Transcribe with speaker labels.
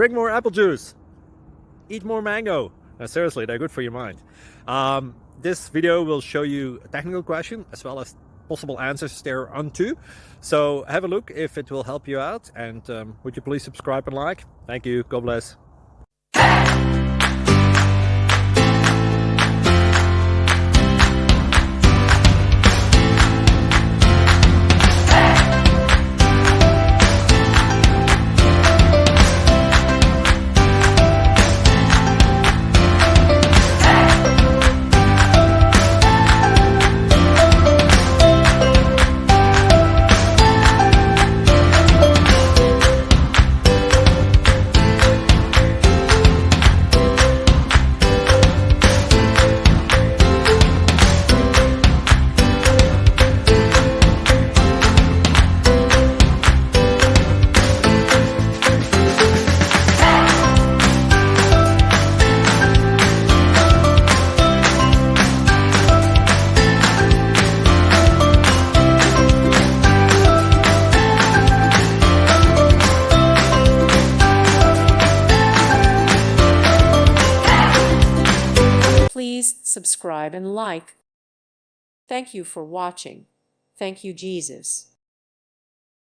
Speaker 1: drink more apple juice, eat more mango. Seriously, they're good for your mind. This video will show you a technical question as well as possible answers thereunto. So have a look if it will help you out, and would you please subscribe and like? Thank you. God bless.
Speaker 2: Please subscribe and like. Thank you for watching. Thank you, Jesus.